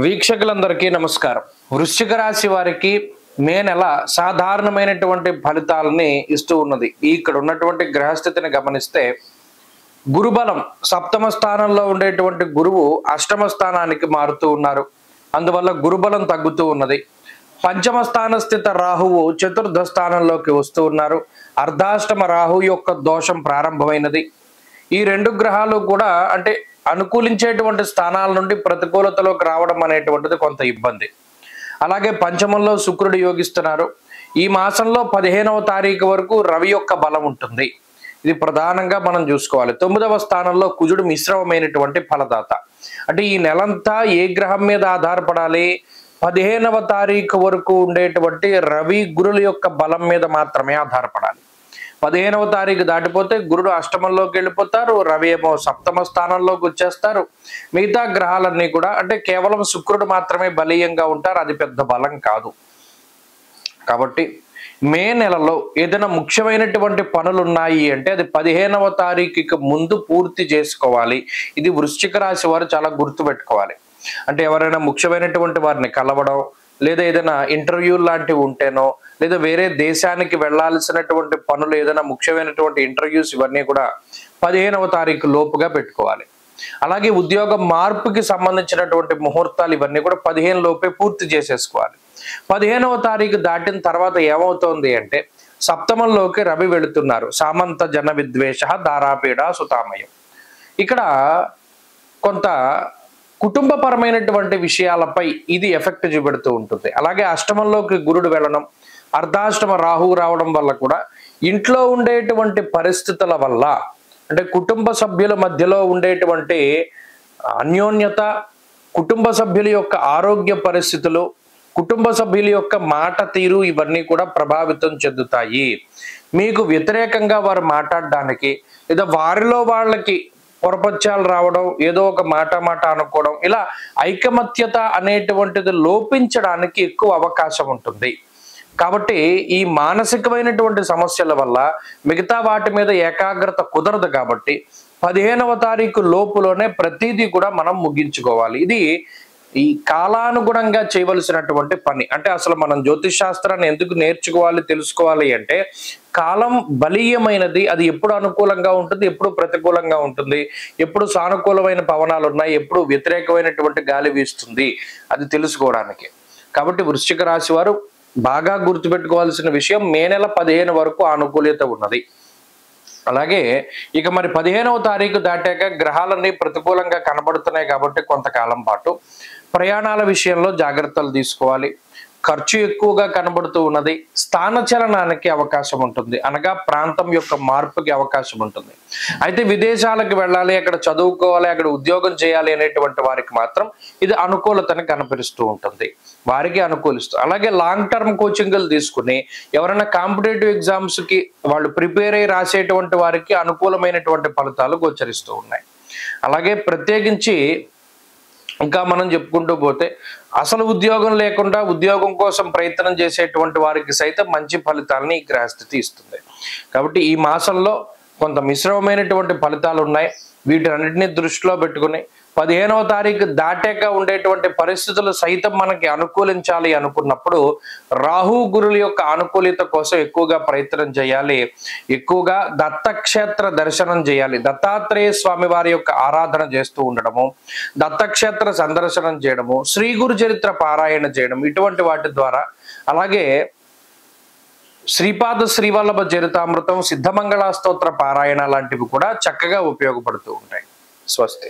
వీక్షకులందరికీ నమస్కారం. వృశ్చిక రాశి వారికి మే నెల సాధారణమైనటువంటి ఫలితాలని ఇస్తూ ఉన్నది. ఇక్కడ ఉన్నటువంటి గ్రహస్థితిని గమనిస్తే గురుబలం సప్తమ స్థానంలో ఉండేటువంటి గురువు అష్టమ స్థానానికి మారుతూ ఉన్నారు. అందువల్ల గురుబలం తగ్గుతూ ఉన్నది. పంచమ స్థాన స్థిత రాహువు చతుర్థ స్థానంలోకి వస్తూ ఉన్నారు. అర్ధాష్టమ రాహు యొక్క దోషం ప్రారంభమైనది. ఈ రెండు గ్రహాలు కూడా అంటే అనుకూలించేటువంటి స్థానాల నుండి ప్రతికూలతలోకి రావడం అనేటువంటిది కొంత ఇబ్బంది. అలాగే పంచమంలో శుక్రుడు యోగిస్తున్నారు. ఈ మాసంలో 15వ తారీఖు వరకు రవి యొక్క బలం ఉంటుంది. ఇది ప్రధానంగా మనం చూసుకోవాలి. 9వ స్థానంలో కుజుడు మిశ్రమమైనటువంటి ఫలదాత. అంటే ఈ నెలంతా ఏ గ్రహం మీద ఆధారపడాలి? 15వ తారీఖు వరకు ఉండేటువంటి రవి గురుల యొక్క బలం మీద మాత్రమే ఆధారపడాలి. 15వ తారీఖు దాటిపోతే గురుడు అష్టమంలోకి వెళ్ళిపోతారు, రవి ఏమో సప్తమ స్థానంలోకి వచ్చేస్తారు. మిగతా గ్రహాలన్నీ కూడా అంటే కేవలం శుక్రుడు మాత్రమే బలీయంగా ఉంటారు. అది పెద్ద బలం కాదు. కాబట్టి మే నెలలో ఏదైనా ముఖ్యమైనటువంటి పనులు ఉన్నాయి అంటే అది 15వ తారీఖుకి ముందు పూర్తి చేసుకోవాలి. ఇది వృశ్చిక రాశి వారు చాలా గుర్తుపెట్టుకోవాలి. అంటే ఎవరైనా ముఖ్యమైనటువంటి వారిని కలవడం, లేదా ఏదైనా ఇంటర్వ్యూ లాంటివి ఉంటేనో, లేదా వేరే దేశానికి వెళ్లాల్సినటువంటి పనులు ఏదైనా ముఖ్యమైనటువంటి ఇంటర్వ్యూస్ ఇవన్నీ కూడా 15వ తారీఖు లోపుగా పెట్టుకోవాలి. అలాగే ఉద్యోగ మార్పుకి సంబంధించినటువంటి ముహూర్తాలు ఇవన్నీ కూడా 15 లోపే పూర్తి చేసేసుకోవాలి. 15వ తారీఖు దాటిన తర్వాత ఏమవుతోంది అంటే సప్తమంలోకి రవి వెళుతున్నారు. సామంత జన విద్వేష దారాపీడ సుతామయం. ఇక్కడ కొంత కుటుంబపరమైనటువంటి విషయాలపై ఇది ఎఫెక్ట్ చూపెడుతూ ఉంటుంది. అలాగే అష్టమంలోకి గురుడు వెళ్ళడం, అర్ధాష్టమ రాహువు రావడం వల్ల కూడా ఇంట్లో ఉండేటువంటి పరిస్థితుల వల్ల అంటే కుటుంబ సభ్యుల మధ్యలో ఉండేటువంటి అన్యోన్యత, కుటుంబ సభ్యుల యొక్క ఆరోగ్య పరిస్థితులు, కుటుంబ సభ్యుల యొక్క మాట తీరు ఇవన్నీ కూడా ప్రభావితం చెందుతాయి. మీకు వ్యతిరేకంగా వారు మాట్లాడడానికి లేదా వారిలో వాళ్ళకి పొరపత్యాలు రావడం, ఏదో ఒక మాట అనుకోవడం, ఇలా ఐకమత్యత అనేటువంటిది లోపించడానికి ఎక్కువ అవకాశం ఉంటుంది. కాబట్టి ఈ మానసికమైనటువంటి సమస్యల వల్ల మిగతా వాటి మీద ఏకాగ్రత కుదరదు. కాబట్టి 15వ తారీఖు లోపులోనే ప్రతిదీ కూడా మనం ముగించుకోవాలి. ఇది ఈ కాలానుగుణంగా చేయవలసినటువంటి పని. అంటే అసలు మనం జ్యోతిష్ శాస్త్రాన్ని ఎందుకు నేర్చుకోవాలి, తెలుసుకోవాలి అంటే కాలం బలీయమైనది. అది ఎప్పుడు అనుకూలంగా ఉంటుంది, ఎప్పుడు ప్రతికూలంగా ఉంటుంది, ఎప్పుడు సానుకూలమైన పవనాలు ఉన్నాయి, ఎప్పుడు వ్యతిరేకమైనటువంటి గాలి వీస్తుంది, అది తెలుసుకోవడానికి. కాబట్టి వృశ్చిక రాశి వారు బాగా గుర్తుపెట్టుకోవాల్సిన విషయం మే నెల 15 వరకు అనుకూలత ఉన్నది. అలాగే ఇక మరి 15వ తారీఖు దాటాక గ్రహాలన్నీ ప్రతికూలంగా కనబడుతున్నాయి. కాబట్టి కొంతకాలం పాటు ప్రయాణాల విషయంలో జాగ్రత్తలు తీసుకోవాలి. ఖర్చు ఎక్కువగా కనబడుతూ ఉన్నది. స్థానచలనానికి అవకాశం ఉంటుంది, అనగా ప్రాంతం యొక్క మార్పుకి అవకాశం ఉంటుంది. అయితే విదేశాలకు వెళ్ళాలి, అక్కడ చదువుకోవాలి, అక్కడ ఉద్యోగం చేయాలి అనేటువంటి వారికి మాత్రం ఇది అనుకూలతని కనపరుస్తూ ఉంటుంది, వారికి అనుకూలిస్తూ. అలాగే లాంగ్ టర్మ్ కోచింగ్లు తీసుకుని ఎవరైనా కాంపిటేటివ్ ఎగ్జామ్స్కి వాళ్ళు ప్రిపేర్ అయ్యి రాసేటువంటి వారికి అనుకూలమైనటువంటి ఫలితాలు గోచరిస్తూ ఉన్నాయి. అలాగే ప్రత్యేకించి ఇంకా మనం చెప్పుకుంటూ పోతే అసలు ఉద్యోగం లేకుండా ఉద్యోగం కోసం ప్రయత్నం చేసేటువంటి వారికి సైతం మంచి ఫలితాలని ఈ గ్రహస్థితి ఇస్తుంది. కాబట్టి ఈ మాసంలో కొంత మిశ్రమమైనటువంటి ఫలితాలు ఉన్నాయి. వీటన్నిటిని దృష్టిలో పెట్టుకుని 15వ తారీఖు దాటాక ఉండేటువంటి పరిస్థితులు సైతం మనకి అనుకూలించాలి అనుకున్నప్పుడు రాహు గురుల యొక్క అనుకూలత కోసం ఎక్కువగా ప్రయత్నం చేయాలి. ఎక్కువగా దత్తక్షేత్ర దర్శనం చేయాలి. దత్తాత్రేయ స్వామి వారి యొక్క ఆరాధన చేస్తూ ఉండడము, దత్తక్షేత్ర సందర్శనం చేయడము, శ్రీ గురు చరిత్ర పారాయణ చేయడం, ఇటువంటి వాటి ద్వారా, అలాగే శ్రీపాద శ్రీవల్లభ చరితామృతం, సిద్ధమంగళ స్తోత్ర పారాయణ లాంటివి కూడా చక్కగా ఉపయోగపడుతూ ఉంటాయి. స్వస్తి.